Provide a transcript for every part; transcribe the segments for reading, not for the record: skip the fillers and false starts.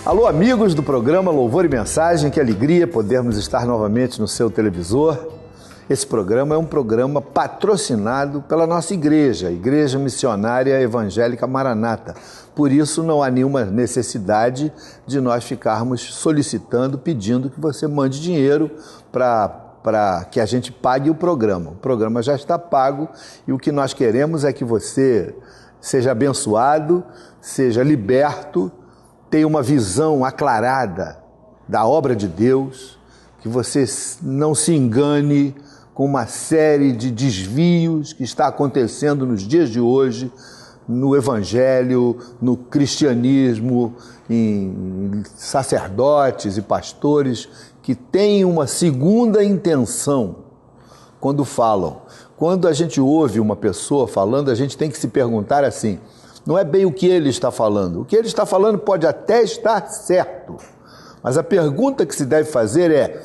Alô, amigos do programa Louvor e Mensagem, que alegria podermos estar novamente no seu televisor. Esse programa é um programa patrocinado pela nossa igreja, Igreja Missionária Evangélica Maranata. Por isso não há nenhuma necessidade de nós ficarmos solicitando, pedindo que você mande dinheiro para que a gente pague o programa. O programa já está pago e o que nós queremos é que você seja abençoado, seja liberto, tenha uma visão aclarada da obra de Deus, que você não se engane com uma série de desvios que está acontecendo nos dias de hoje, no evangelho, no cristianismo, em sacerdotes e pastores que têm uma segunda intenção quando falam. Quando a gente ouve uma pessoa falando, a gente tem que se perguntar assim, não é bem o que ele está falando. O que ele está falando pode até estar certo, mas a pergunta que se deve fazer é: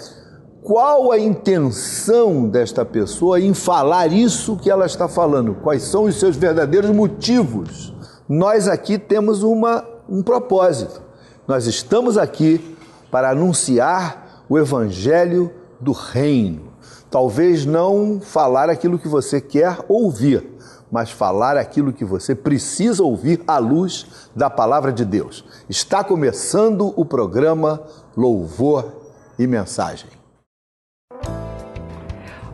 qual a intenção desta pessoa em falar isso que ela está falando? Quais são os seus verdadeiros motivos? Nós aqui temos um propósito. Nós estamos aqui para anunciar o evangelho do reino. Talvez não falar aquilo que você quer ouvir, mas falar aquilo que você precisa ouvir à luz da palavra de Deus. Está começando o programa Louvor e Mensagem.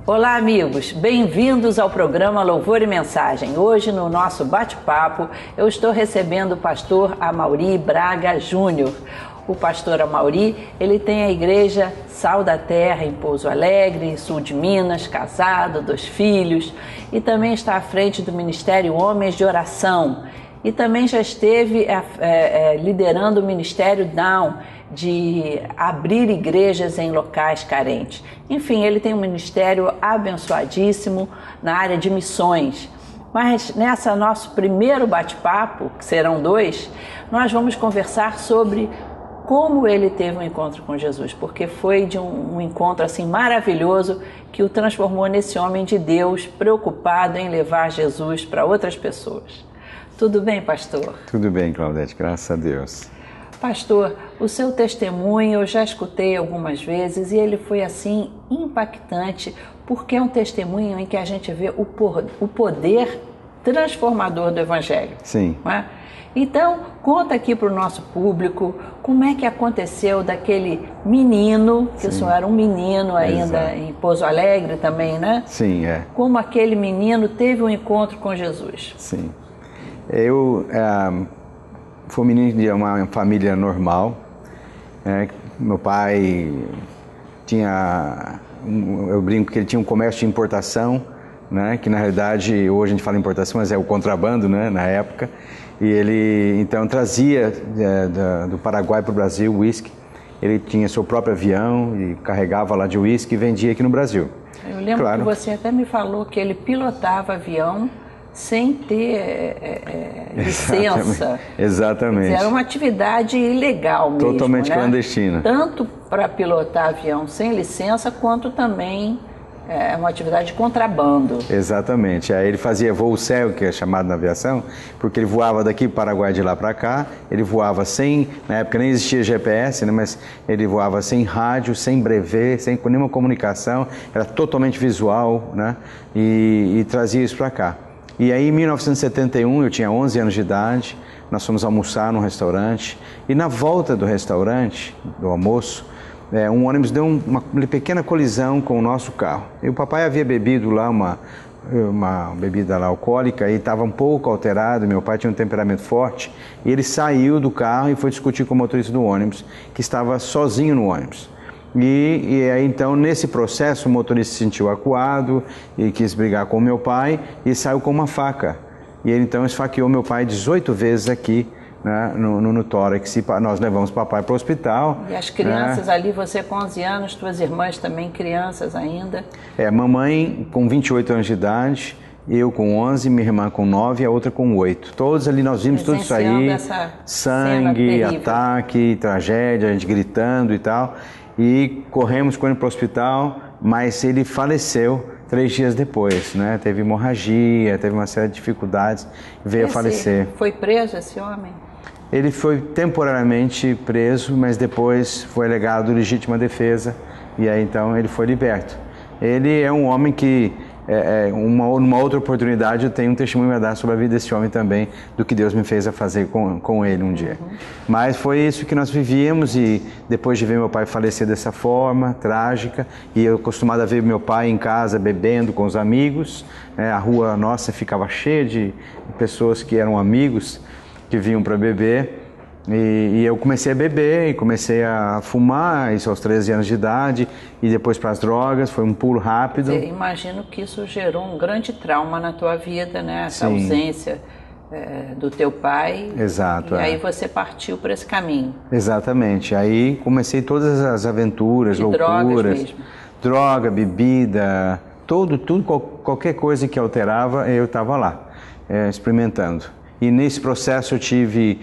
Olá, amigos, bem-vindos ao programa Louvor e Mensagem. Hoje, no nosso bate-papo, eu estou recebendo o pastor Amaury Braga Júnior. O pastor Amaury, ele tem a igreja Sal da Terra em Pouso Alegre, sul de Minas, casado, 2 filhos, e também está à frente do Ministério Homens de Oração. E também já esteve liderando o Ministério Down, de abrir igrejas em locais carentes. Enfim, ele tem um ministério abençoadíssimo na área de missões. Mas nessa nosso primeiro bate-papo, que serão 2, nós vamos conversar sobre como ele teve um encontro com Jesus, porque foi de um encontro assim maravilhoso que o transformou nesse homem de Deus preocupado em levar Jesus para outras pessoas. Tudo bem, pastor? Tudo bem, Claudete, graças a Deus. Pastor, o seu testemunho eu já escutei algumas vezes e ele foi assim impactante, porque é um testemunho em que a gente vê o poder transformador do Evangelho. Sim. Não é? Então, conta aqui para o nosso público como é que aconteceu daquele menino, que o senhor era um menino ainda, em Pouso Alegre também, né? Sim, é. Como aquele menino teve um encontro com Jesus. Sim. Eu fui um menino de uma família normal. Meu pai tinha, eu brinco que ele tinha um comércio de importação, né? Que na realidade hoje a gente fala importação, mas é o contrabando, né? Na época. E ele então trazia do Paraguai para o Brasil uísque. Ele tinha seu próprio avião e carregava lá de uísque e vendia aqui no Brasil. Eu lembro que você até me falou que ele pilotava avião sem ter licença. Exatamente. Era uma atividade ilegal mesmo. Totalmente clandestina. Tanto para pilotar avião sem licença, quanto também uma atividade de contrabando. Exatamente. Aí ele fazia voo céu, que é chamado na aviação, porque ele voava daqui para o Paraguai, de lá para cá. Ele voava sem, na época nem existia GPS, né, mas ele voava sem rádio, sem brevet, sem nenhuma comunicação. Era totalmente visual, né, e trazia isso para cá. E aí, em 1971, eu tinha 11 anos de idade, nós fomos almoçar num restaurante, e na volta do restaurante, do almoço, um ônibus deu uma pequena colisão com o nosso carro. E o papai havia bebido lá uma bebida lá alcoólica e estava um pouco alterado, meu pai tinha um temperamento forte, e ele saiu do carro e foi discutir com o motorista do ônibus, que estava sozinho no ônibus. E aí então, nesse processo, o motorista se sentiu acuado e quis brigar com o meu pai e saiu com uma faca. E ele então esfaqueou meu pai 18 vezes aqui, né, no tórax. Nós levamos o papai para o hospital. E as crianças ali, você com 11 anos, tuas irmãs também crianças ainda? Mamãe com 28 anos de idade, eu com 11, minha irmã com 9 e a outra com 8. Todos ali, nós vimos tudo isso aí, sangue, ataque, tragédia, a gente gritando e tal. E corremos com ele para o hospital, mas ele faleceu 3 dias depois, né? Teve hemorragia, teve uma série de dificuldades, veio a falecer. Foi preso esse homem? Ele foi temporariamente preso, mas depois foi alegado legítima defesa e aí então ele foi liberto. Ele é um homem que, numa outra oportunidade, eu tenho um testemunho a dar sobre a vida desse homem também, do que Deus me fez a fazer com ele um dia. Mas foi isso que nós vivíamos e depois de ver meu pai falecer dessa forma, trágica, e eu acostumado a ver meu pai em casa bebendo com os amigos, a rua nossa ficava cheia de pessoas que eram amigos, que vinham para beber, e eu comecei a beber e comecei a fumar, isso aos 13 anos de idade, e depois para as drogas, foi um pulo rápido. Eu imagino que isso gerou um grande trauma na tua vida, né? Essa Sim. ausência do teu pai. Exato. E aí você partiu por esse caminho. Exatamente, aí comecei todas as aventuras, De loucuras, drogas mesmo. droga, bebida, tudo, qualquer coisa que alterava, eu estava lá, experimentando. E nesse processo eu tive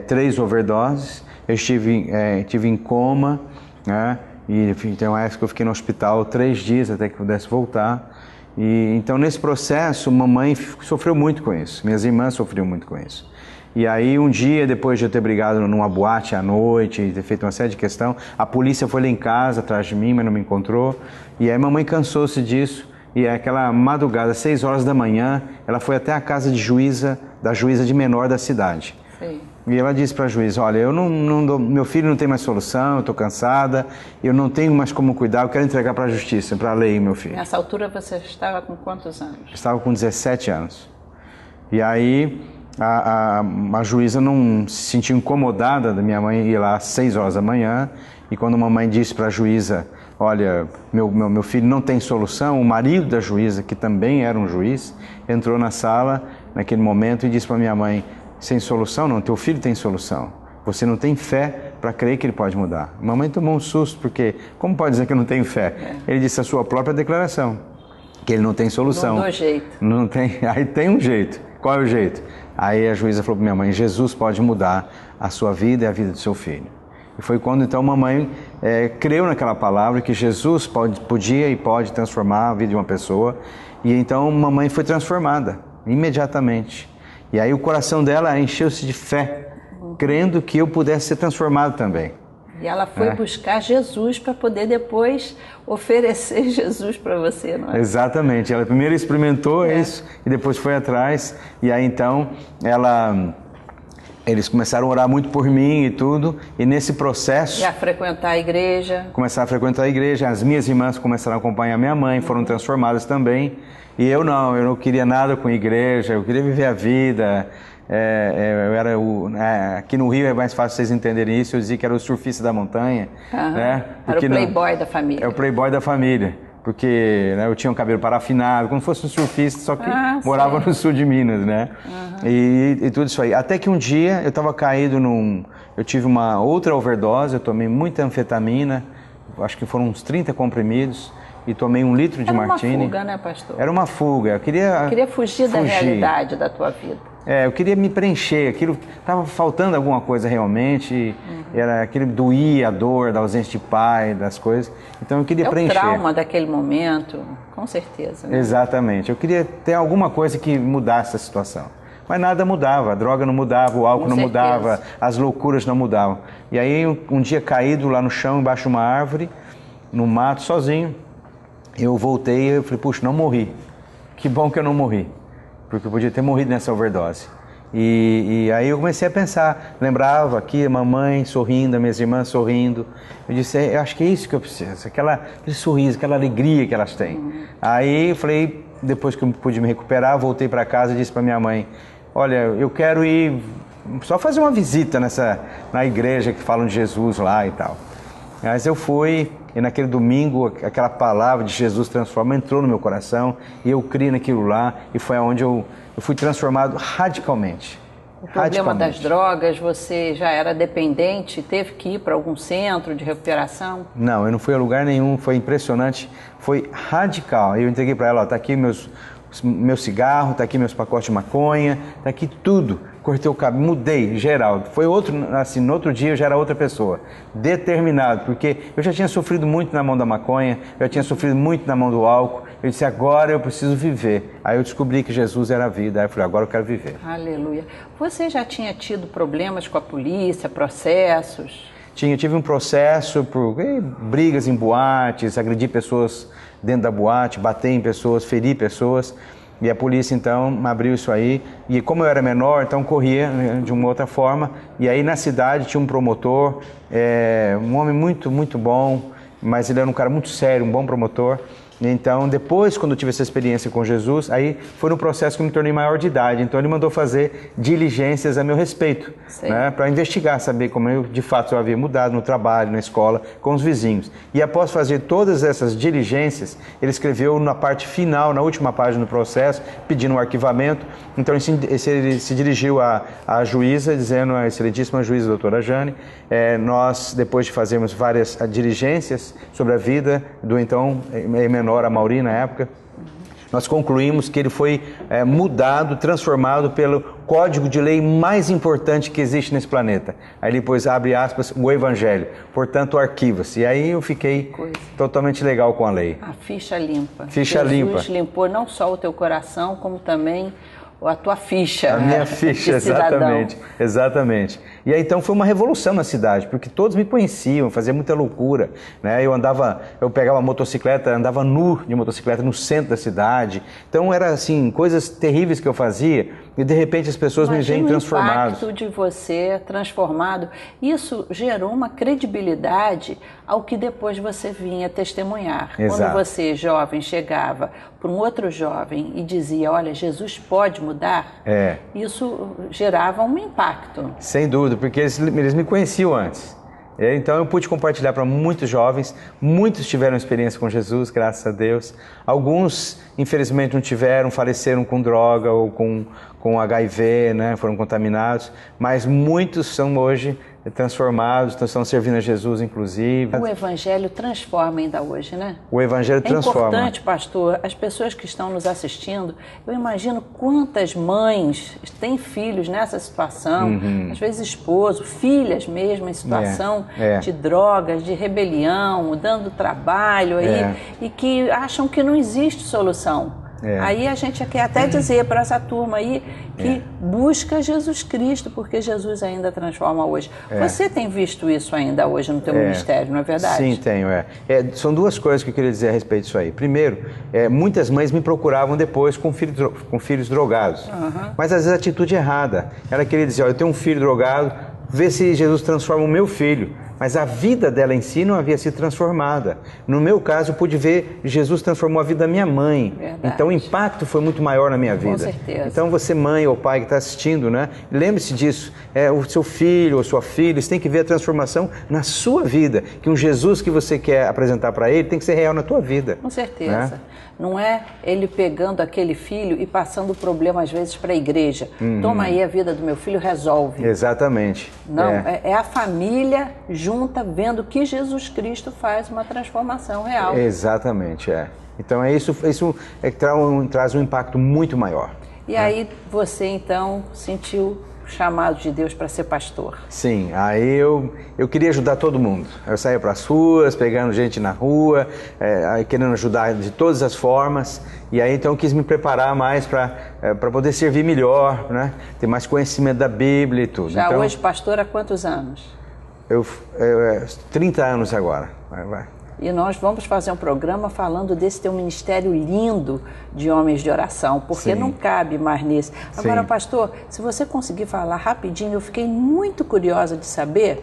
3 overdoses, eu tive em coma, né? E tem uma época que eu fiquei no hospital 3 dias até que pudesse voltar. E então nesse processo, mamãe sofreu muito com isso, minhas irmãs sofriam muito com isso. E aí um dia, depois de eu ter brigado numa boate à noite e ter feito uma série de questões, a polícia foi lá em casa atrás de mim, mas não me encontrou. E aí mamãe cansou-se disso. E aquela madrugada, 6 horas da manhã, ela foi até a casa da juíza de menor da cidade. Sim. E ela disse para a juíza, olha, meu filho não tem mais solução, eu estou cansada, eu não tenho mais como cuidar, eu quero entregar para a justiça, para a lei, meu filho. Nessa altura você estava com quantos anos? Estava com 17 anos. E aí a juíza não se sentiu incomodada da minha mãe ir lá às 6 horas da manhã, e quando a mamãe disse para a juíza, olha, meu filho não tem solução, o marido da juíza, que também era um juiz, entrou na sala naquele momento e disse para minha mãe, sem solução não, teu filho tem solução, você não tem fé para crer que ele pode mudar. A mamãe tomou um susto, porque como pode dizer que eu não tenho fé? Ele disse a sua própria declaração, que ele não tem solução. Não deu jeito. Não tem, aí tem um jeito. Qual é o jeito? Aí a juíza falou para minha mãe, Jesus pode mudar a sua vida e a vida do seu filho. E foi quando então mamãe creu naquela palavra que Jesus podia e pode transformar a vida de uma pessoa. E então mamãe foi transformada imediatamente. E aí o coração dela encheu-se de fé, crendo que eu pudesse ser transformado também. E ela foi buscar Jesus para poder depois oferecer Jesus para você, não é? Exatamente. Ela primeiro experimentou isso e depois foi atrás. E aí então eles começaram a orar muito por mim e tudo, e nesse processo... E a frequentar a igreja. Começaram a frequentar a igreja, as minhas irmãs começaram a acompanhar minha mãe, foram transformadas também, e eu não queria nada com igreja, eu queria viver a vida, eu era aqui no Rio é mais fácil vocês entenderem isso, eu dizia que era o surfista da montanha, né? Era o playboy da família. É o playboy da família. Porque eu tinha um cabelo parafinado, como se fosse um surfista, só que morava no sul de Minas, né? E tudo isso aí. Até que um dia eu estava caído eu tive uma outra overdose, eu tomei muita anfetamina, acho que foram uns 30 comprimidos, e tomei 1 litro de martini. Era uma fuga, né, pastor? Era uma fuga, eu queria fugir da realidade da tua vida. Eu queria me preencher, aquilo estava faltando alguma coisa realmente, era aquele doía, a dor da ausência de pai, das coisas, então eu queria preencher. É o trauma daquele momento, com certeza. Né? Exatamente, eu queria ter alguma coisa que mudasse a situação, mas nada mudava, a droga não mudava, o álcool não mudava, as loucuras não mudavam. E aí um dia caído lá no chão, embaixo de uma árvore, no mato, sozinho, eu voltei e eu falei, puxa, não morri, que bom que eu não morri. Porque eu podia ter morrido nessa overdose. E aí eu comecei a pensar, lembrava aqui a mamãe sorrindo, minhas irmãs sorrindo. Eu disse, eu acho que é isso que eu preciso, aquele sorriso, aquela alegria que elas têm. Aí eu falei, depois que eu pude me recuperar, voltei para casa e disse para minha mãe, olha, eu quero ir só fazer uma visita na igreja que falam de Jesus lá e tal. Mas eu fui, e naquele domingo, aquela palavra de Jesus transforma entrou no meu coração, e eu criei naquilo lá, e foi onde eu fui transformado radicalmente. O problema das drogas, você já era dependente, teve que ir para algum centro de recuperação? Não, eu não fui a lugar nenhum, foi impressionante, foi radical. Eu entreguei para ela, está aqui meu cigarro, está aqui meus pacotes de maconha, está aqui tudo. cortei o cabelo, mudei, geral. Foi outro, assim, no outro dia eu já era outra pessoa, determinado, porque eu já tinha sofrido muito na mão da maconha, eu já tinha sofrido muito na mão do álcool, eu disse, agora eu preciso viver. Aí eu descobri que Jesus era a vida, aí eu falei, agora eu quero viver. Aleluia. Você já tinha tido problemas com a polícia, processos? Eu tive um processo por brigas em boates, agredir pessoas dentro da boate, bater em pessoas, ferir pessoas. E a polícia, então, abriu isso aí. E como eu era menor, então corria de uma outra forma. E aí na cidade tinha um promotor, um homem muito, muito bom, mas ele era um cara muito sério, um bom promotor. Então, depois, quando eu tive essa experiência com Jesus, aí foi no processo que eu me tornei maior de idade. Então, ele mandou fazer diligências a meu respeito, né, para investigar, saber como eu, de fato, eu havia mudado no trabalho, na escola, com os vizinhos. E após fazer todas essas diligências, ele escreveu na parte final, na última página do processo, pedindo um arquivamento. Então, ele se dirigiu à juíza, dizendo, à excelentíssima juíza, doutora Jane, nós, depois de fazermos várias diligências sobre a vida do então menor Amaury na época, nós concluímos que ele foi mudado, transformado pelo código de lei mais importante que existe nesse planeta. Aí depois abre aspas, o Evangelho, portanto arquiva-se. E aí eu fiquei totalmente legal com a lei. A ficha limpa. Ficha limpa. Jesus limpou não só o teu coração, como também a tua ficha. A minha ficha, exatamente. Exatamente. E aí então foi uma revolução na cidade, porque todos me conheciam, fazia muita loucura, né? Eu pegava a motocicleta, andava nu de motocicleta no centro da cidade. Então era assim, coisas terríveis que eu fazia e de repente as pessoas me veem transformado. O impacto de você transformado, isso gerou uma credibilidade ao que depois você vinha testemunhar. Exato. Quando você, jovem, chegava para um outro jovem e dizia, olha, Jesus pode mudar, isso gerava um impacto. Sem dúvida, porque eles me conheciam antes. Então eu pude compartilhar para muitos jovens, muitos tiveram experiência com Jesus, graças a Deus. Alguns, infelizmente, não tiveram, faleceram com droga ou com HIV, né? Foram contaminados, mas muitos são hoje transformados, estão servindo a Jesus, inclusive. O Evangelho transforma ainda hoje, né? O Evangelho transforma. É importante, pastor, as pessoas que estão nos assistindo, eu imagino quantas mães têm filhos nessa situação, às vezes esposo, filhas mesmo em situação de drogas, de rebelião, dando trabalho aí, e que acham que não existe solução. Aí a gente quer até dizer para essa turma aí que busca Jesus Cristo, porque Jesus ainda transforma hoje. Você tem visto isso ainda hoje no teu ministério, não é verdade? Sim, tenho. São duas coisas que eu queria dizer a respeito disso aí. Primeiro, muitas mães me procuravam depois com filhos drogados, mas às vezes a atitude errada. Ela queria dizer, eu tenho um filho drogado, vê se Jesus transforma o meu filho. Mas a vida dela em si não havia sido transformada. No meu caso, eu pude ver Jesus transformou a vida da minha mãe. Verdade. Então o impacto foi muito maior na minha vida. Com certeza. Então você, mãe ou pai que está assistindo, né? Lembre-se disso. O seu filho ou sua filha, você tem que ver a transformação na sua vida. Que um Jesus que você quer apresentar para ele tem que ser real na tua vida. Com certeza. Né? Não é ele pegando aquele filho e passando o problema às vezes para a igreja. Toma aí a vida do meu filho, resolve. Exatamente. Não, é a família junta vendo que Jesus Cristo faz uma transformação real. Exatamente, Então isso traz um impacto muito maior. E aí você então sentiu o chamado de Deus para ser pastor? Sim, aí eu queria ajudar todo mundo. Eu saía para as ruas, pegando gente na rua, querendo ajudar de todas as formas. E aí então eu quis me preparar mais para poder servir melhor, né? Ter mais conhecimento da Bíblia e tudo. Já então, hoje pastor há quantos anos? 30 anos agora. Vai. E nós vamos fazer um programa falando desse teu ministério lindo de homens de oração, porque não cabe mais nisso. Agora, pastor, se você conseguir falar rapidinho, eu fiquei muito curiosa de saber.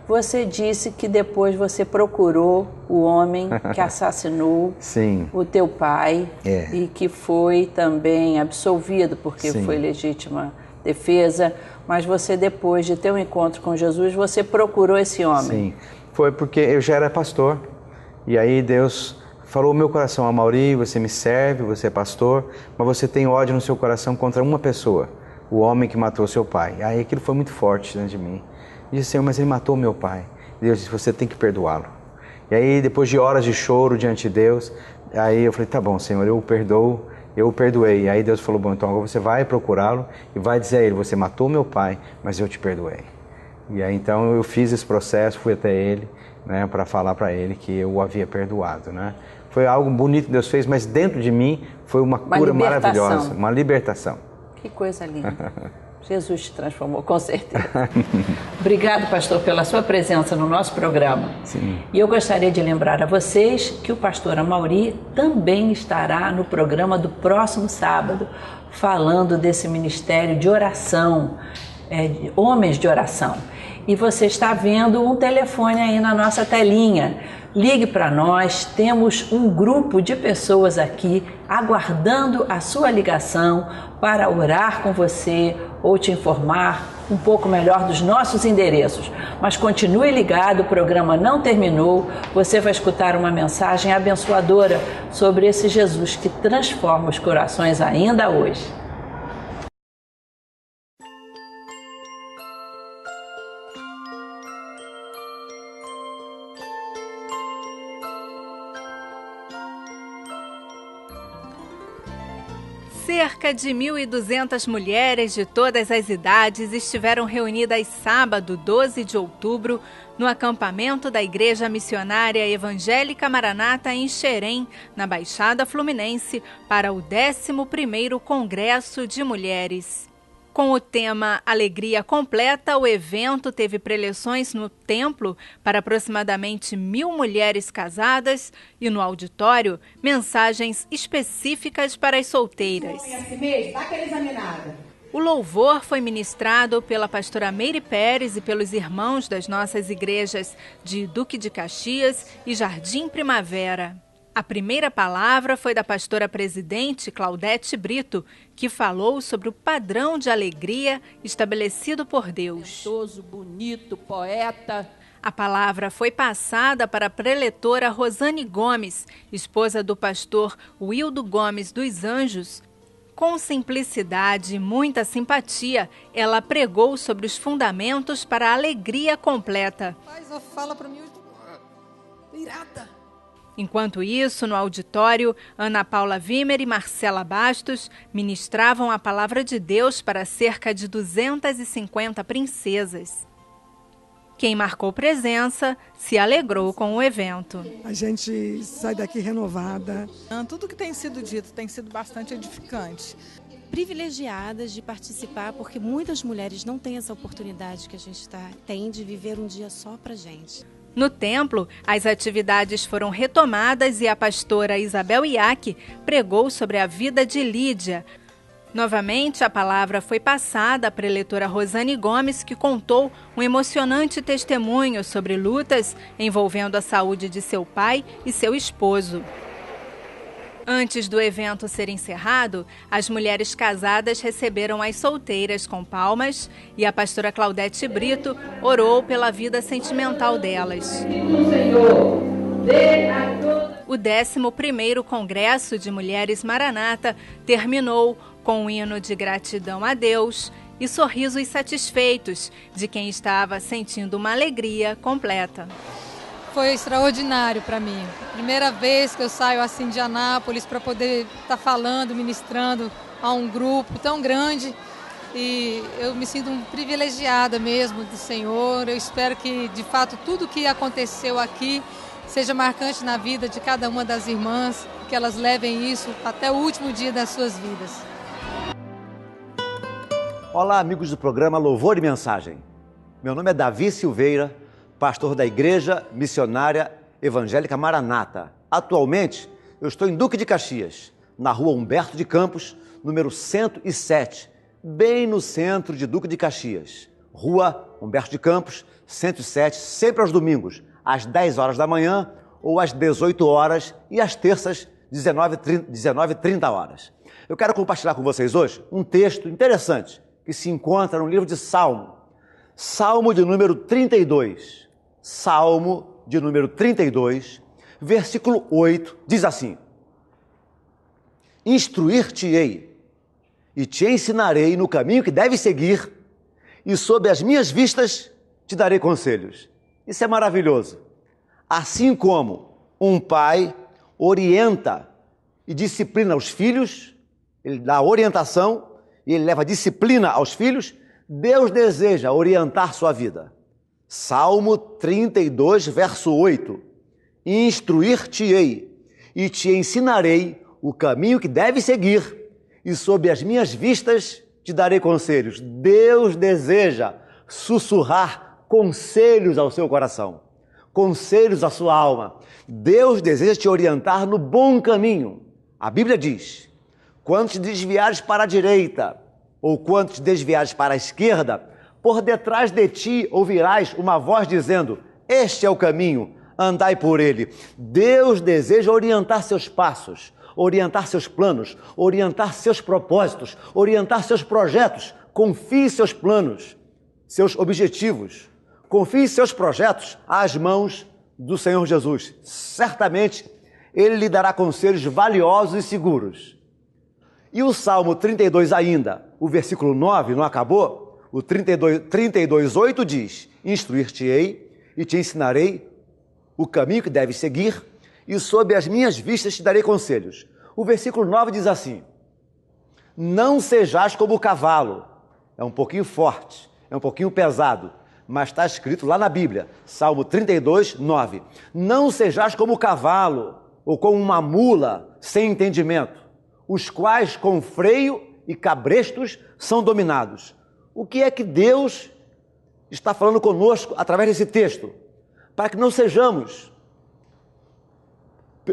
Você disse que depois você procurou o homem que assassinou o teu pai e que foi também absolvido porque foi legítima defesa, mas você, depois de ter um encontro com Jesus, você procurou esse homem. Sim, foi porque eu já era pastor. E aí Deus falou no meu coração, Amaury, você me serve, você é pastor, mas você tem ódio no seu coração contra uma pessoa, o homem que matou seu pai. Aí aquilo foi muito forte dentro de mim. Eu disse, Senhor, mas ele matou meu pai. Deus disse, você tem que perdoá-lo. E aí, depois de horas de choro diante de Deus, aí eu falei, tá bom, Senhor, eu o perdoo eu o perdoei. E aí Deus falou, bom, então agora você vai procurá-lo e vai dizer a ele, você matou meu pai, mas eu te perdoei. E aí então eu fiz esse processo, fui até ele, né, para falar para ele que eu o havia perdoado, né? Foi algo bonito que Deus fez, mas dentro de mim foi uma cura maravilhosa, uma libertação. Que coisa linda. Jesus te transformou, com certeza. Obrigado, pastor, pela sua presença no nosso programa. Sim. E eu gostaria de lembrar a vocês que o pastor Amaury também estará no programa do próximo sábado, falando desse ministério de oração, homens de oração. E você está vendo um telefone aí na nossa telinha. Ligue para nós, temos um grupo de pessoas aqui aguardando a sua ligação para orar com você ou te informar um pouco melhor dos nossos endereços. Mas continue ligado, o programa não terminou, você vai escutar uma mensagem abençoadora sobre esse Jesus que transforma os corações ainda hoje. Cerca de 1.200 mulheres de todas as idades estiveram reunidas sábado, 12 de outubro, no acampamento da Igreja Missionária Evangélica Maranata em Xerém, na Baixada Fluminense, para o 11º Congresso de Mulheres. Com o tema Alegria Completa, o evento teve preleções no templo para aproximadamente 1.000 mulheres casadas e no auditório, mensagens específicas para as solteiras. O louvor foi ministrado pela pastora Meire Pérez e pelos irmãos das nossas igrejas de Duque de Caxias e Jardim Primavera. A primeira palavra foi da pastora presidente Claudete Brito, que falou sobre o padrão de alegria estabelecido por Deus. Bonito, poeta. A palavra foi passada para a preletora Rosane Gomes, esposa do pastor Wildo Gomes dos Anjos. Com simplicidade e muita simpatia, ela pregou sobre os fundamentos para a alegria completa. Fala para mim, irada. Enquanto isso, no auditório, Ana Paula Vimer e Marcela Bastos ministravam a palavra de Deus para cerca de 250 princesas. Quem marcou presença se alegrou com o evento. A gente sai daqui renovada. Tudo que tem sido dito tem sido bastante edificante. Privilegiadas de participar, porque muitas mulheres não têm essa oportunidade que a gente tem de viver um dia só pra gente. No templo, as atividades foram retomadas e a pastora Isabel Iaque pregou sobre a vida de Lídia. Novamente, a palavra foi passada à preletora Rosane Gomes, que contou um emocionante testemunho sobre lutas envolvendo a saúde de seu pai e seu esposo. Antes do evento ser encerrado, as mulheres casadas receberam as solteiras com palmas e a pastora Claudete Brito orou pela vida sentimental delas. O 11º Congresso de Mulheres Maranata terminou com um hino de gratidão a Deus e sorrisos satisfeitos de quem estava sentindo uma alegria completa. Foi extraordinário para mim. Primeira vez que eu saio assim de Anápolis para poder estar falando, ministrando a um grupo tão grande. E eu me sinto privilegiada mesmo do Senhor. Eu espero que, de fato, tudo que aconteceu aqui seja marcante na vida de cada uma das irmãs, que elas levem isso até o último dia das suas vidas. Olá, amigos do programa Louvor e Mensagem. Meu nome é Davi Silveira, pastor da Igreja Missionária Evangélica Maranata. Atualmente, eu estou em Duque de Caxias, na rua Humberto de Campos, número 107, bem no centro de Duque de Caxias. Rua Humberto de Campos, 107, sempre aos domingos, às 10 horas da manhã ou às 18 horas e às terças, 19h30 horas. Eu quero compartilhar com vocês hoje um texto interessante que se encontra no livro de Salmo. Salmo de número 32. Salmo de número 32, versículo 8, diz assim: Instruir-te-ei e te ensinarei no caminho que deves seguir, e sob as minhas vistas te darei conselhos. Isso é maravilhoso. Assim como um pai orienta e disciplina os filhos, ele dá orientação e ele leva disciplina aos filhos. Deus deseja orientar sua vida. Salmo 32, verso 8. Instruir-te-ei e te ensinarei o caminho que deves seguir, e sob as minhas vistas te darei conselhos. Deus deseja sussurrar conselhos ao seu coração, conselhos à sua alma. Deus deseja te orientar no bom caminho. A Bíblia diz: quando te desviares para a direita, ou quando te desviares para a esquerda, por detrás de ti ouvirás uma voz dizendo: este é o caminho, andai por ele. Deus deseja orientar seus passos, orientar seus planos, orientar seus propósitos, orientar seus projetos. Confie seus planos, seus objetivos, confie seus projetos às mãos do Senhor Jesus. Certamente Ele lhe dará conselhos valiosos e seguros. E o Salmo 32 ainda, o versículo 9, não acabou? O 32, 8 diz: instruir-te-ei e te ensinarei o caminho que deves seguir, e sob as minhas vistas te darei conselhos. O versículo 9 diz assim: não sejais como o cavalo. É um pouquinho forte, é um pouquinho pesado, mas está escrito lá na Bíblia, Salmo 32, 9. Não sejais como o cavalo, ou como uma mula sem entendimento, os quais com freio e cabrestos são dominados. O que é que Deus está falando conosco através desse texto? Para que não sejamos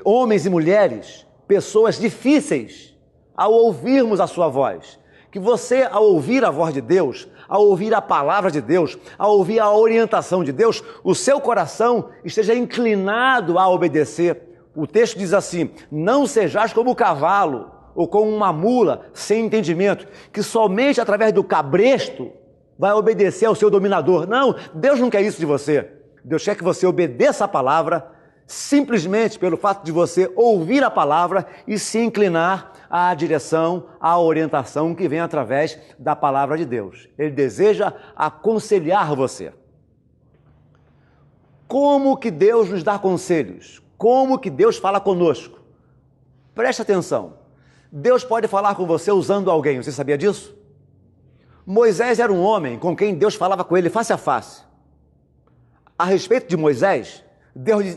homens e mulheres, pessoas difíceis ao ouvirmos a sua voz. Que você, ao ouvir a voz de Deus, ao ouvir a palavra de Deus, ao ouvir a orientação de Deus, o seu coração esteja inclinado a obedecer. O texto diz assim: não sejais como o cavalo, ou como uma mula sem entendimento, que somente através do cabresto vai obedecer ao seu dominador. Não, Deus não quer isso de você. Deus quer que você obedeça a palavra simplesmente pelo fato de você ouvir a palavra e se inclinar à direção, à orientação que vem através da palavra de Deus. Ele deseja aconselhar você. Como que Deus nos dá conselhos? Como que Deus fala conosco? Preste atenção. Deus pode falar com você usando alguém. Você sabia disso? Moisés era um homem com quem Deus falava com ele face a face. A respeito de Moisés,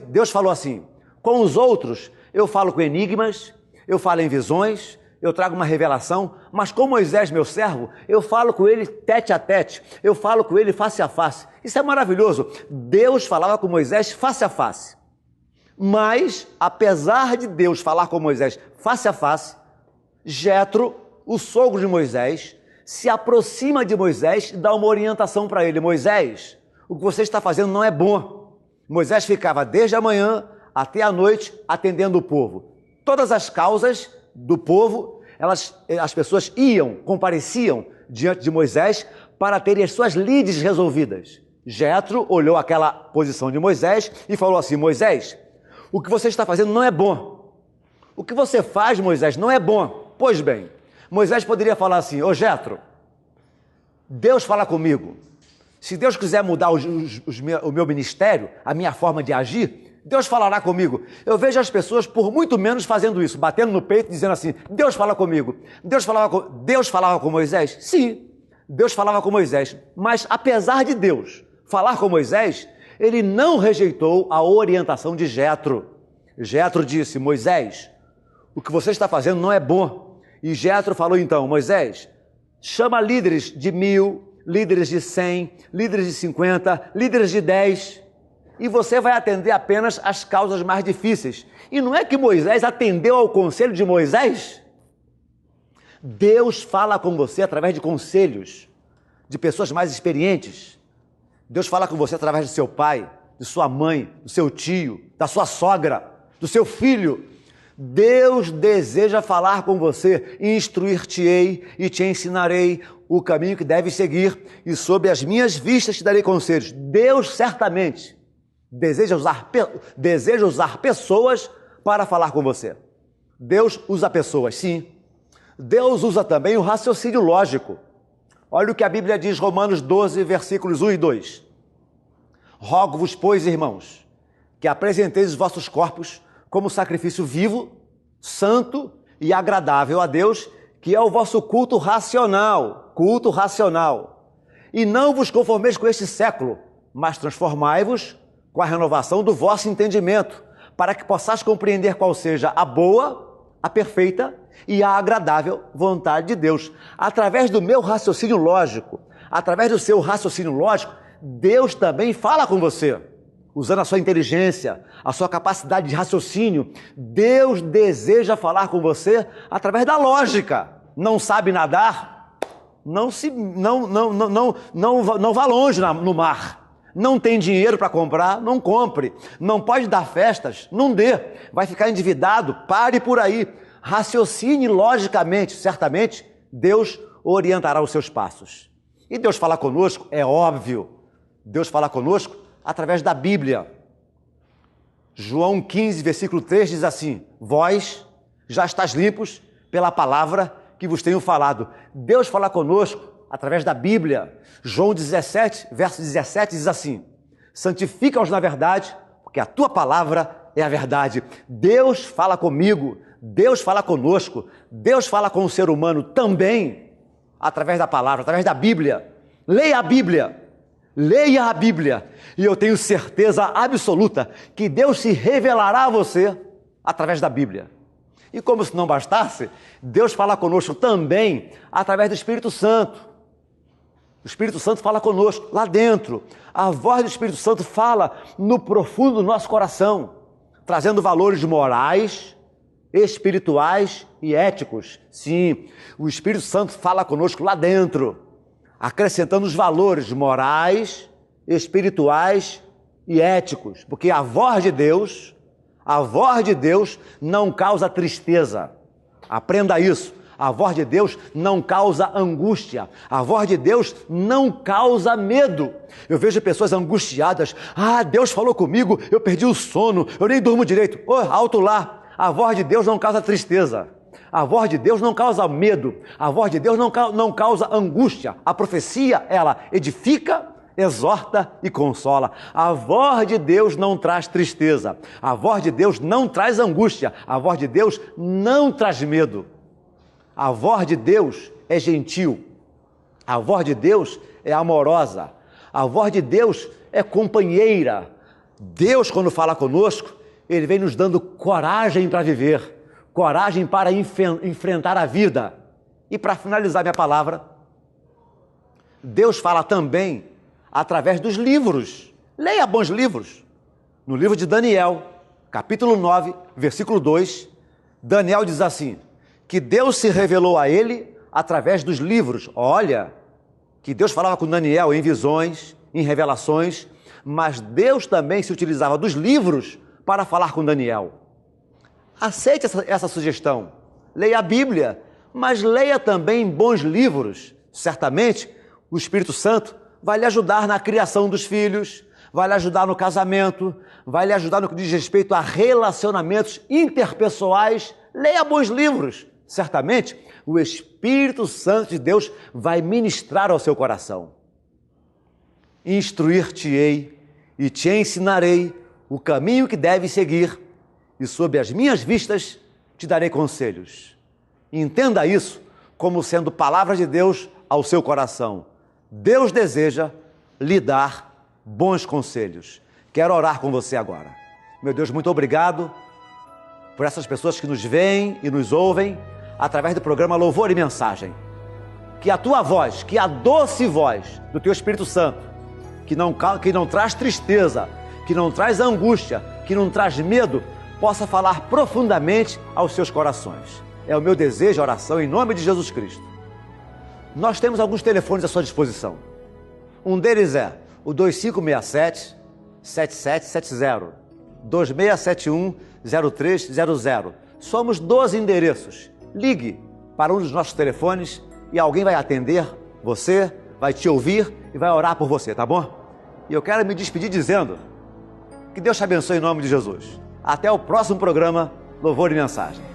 Deus falou assim: com os outros eu falo com enigmas, eu falo em visões, eu trago uma revelação, mas com Moisés, meu servo, eu falo com ele tete a tete, eu falo com ele face a face. Isso é maravilhoso. Deus falava com Moisés face a face. Mas, apesar de Deus falar com Moisés face a face, Jetro, o sogro de Moisés, se aproxima de Moisés e dá uma orientação para ele: Moisés, o que você está fazendo não é bom. Moisés ficava desde a manhã até a noite atendendo o povo. Todas as causas do povo, as pessoas compareciam diante de Moisés para terem as suas lides resolvidas. Jetro olhou aquela posição de Moisés e falou assim: Moisés, o que você está fazendo não é bom. O que você faz, Moisés, não é bom. Pois bem, Moisés poderia falar assim: ô Jetro, Deus fala comigo. Se Deus quiser mudar o meu ministério, a minha forma de agir, Deus falará comigo. Eu vejo as pessoas por muito menos fazendo isso, batendo no peito, dizendo assim: Deus fala comigo. Deus falava com Moisés? Sim, Deus falava com Moisés. Mas apesar de Deus falar com Moisés, ele não rejeitou a orientação de Jetro. Jetro disse: Moisés, o que você está fazendo não é bom. E Jetro falou então: Moisés, chama líderes de 1000, líderes de 100, líderes de 50, líderes de 10, e você vai atender apenas as causas mais difíceis. E não é que Moisés atendeu ao conselho de Moisés? Deus fala com você através de conselhos, de pessoas mais experientes. Deus fala com você através do seu pai, de sua mãe, do seu tio, da sua sogra, do seu filho. Deus deseja falar com você: instruir-te-ei e te ensinarei o caminho que deves seguir, e sob as minhas vistas te darei conselhos. Deus certamente deseja usar pessoas para falar com você. Deus usa pessoas, sim. Deus usa também o raciocínio lógico. Olha o que a Bíblia diz, Romanos 12, versículos 1 e 2. Rogo-vos, pois, irmãos, que apresenteis os vossos corpos como sacrifício vivo, santo e agradável a Deus, que é o vosso culto racional, E não vos conformeis com este século, mas transformai-vos com a renovação do vosso entendimento, para que possais compreender qual seja a boa, a perfeita e a agradável vontade de Deus. Através do meu raciocínio lógico, através do seu raciocínio lógico, Deus também fala com você. Usando a sua inteligência, a sua capacidade de raciocínio, Deus deseja falar com você através da lógica. Não sabe nadar? Não vá longe no mar. Não tem dinheiro para comprar? Não compre. Não pode dar festas? Não dê. Vai ficar endividado? Pare por aí. Raciocine logicamente. Certamente, Deus orientará os seus passos. E Deus fala conosco? É óbvio. Deus fala conosco através da Bíblia. João 15, versículo 3 diz assim: vós já estáis limpos pela palavra que vos tenho falado. Deus fala conosco através da Bíblia. João 17, verso 17 diz assim: santifica-os na verdade, porque a tua palavra é a verdade. Deus fala comigo, Deus fala conosco, Deus fala com o ser humano também através da palavra, através da Bíblia. Leia a Bíblia. Leia a Bíblia e eu tenho certeza absoluta que Deus se revelará a você através da Bíblia. E como se não bastasse, Deus fala conosco também através do Espírito Santo. O Espírito Santo fala conosco lá dentro. A voz do Espírito Santo fala no profundo do nosso coração, trazendo valores morais, espirituais e éticos. Sim, o Espírito Santo fala conosco lá dentro, acrescentando os valores morais, espirituais e éticos, porque a voz de Deus não causa tristeza. Aprenda isso. A voz de Deus não causa angústia. A voz de Deus não causa medo. Eu vejo pessoas angustiadas. Deus falou comigo, eu perdi o sono, eu nem durmo direito. Alto lá. A voz de Deus não causa tristeza. A voz de Deus não causa medo, a voz de Deus não causa angústia. A profecia, ela edifica, exorta e consola. A voz de Deus não traz tristeza, a voz de Deus não traz angústia, a voz de Deus não traz medo. A voz de Deus é gentil, a voz de Deus é amorosa, a voz de Deus é companheira. Deus, quando fala conosco, Ele vem nos dando coragem para viver, coragem para enfrentar a vida. E para finalizar minha palavra, Deus fala também através dos livros. Leia bons livros. No livro de Daniel, capítulo 9, versículo 2, Daniel diz assim, que Deus se revelou a ele através dos livros. Olha, que Deus falava com Daniel em visões, em revelações, mas Deus também se utilizava dos livros para falar com Daniel. Aceite essa sugestão. Leia a Bíblia, mas leia também bons livros. Certamente, o Espírito Santo vai lhe ajudar na criação dos filhos, vai lhe ajudar no casamento, vai lhe ajudar no que diz respeito a relacionamentos interpessoais. Leia bons livros. Certamente, o Espírito Santo de Deus vai ministrar ao seu coração. Instruir-te-ei e te ensinarei o caminho que deves seguir, e sob as minhas vistas te darei conselhos. Entenda isso como sendo palavra de Deus ao seu coração. Deus deseja lhe dar bons conselhos. Quero orar com você agora. Meu Deus, muito obrigado por essas pessoas que nos veem e nos ouvem através do programa Louvor e Mensagem. Que a tua voz, que a doce voz do teu Espírito Santo, que não traz tristeza, que não traz angústia, que não traz medo, possa falar profundamente aos seus corações. É o meu desejo, a oração em nome de Jesus Cristo. Nós temos alguns telefones à sua disposição. Um deles é o 2567-7770, 2671-0300. Somos 12 endereços. Ligue para um dos nossos telefones e alguém vai atender você, vai te ouvir e vai orar por você, tá bom? E eu quero me despedir dizendo que Deus te abençoe em nome de Jesus. Até o próximo programa Louvor e Mensagem.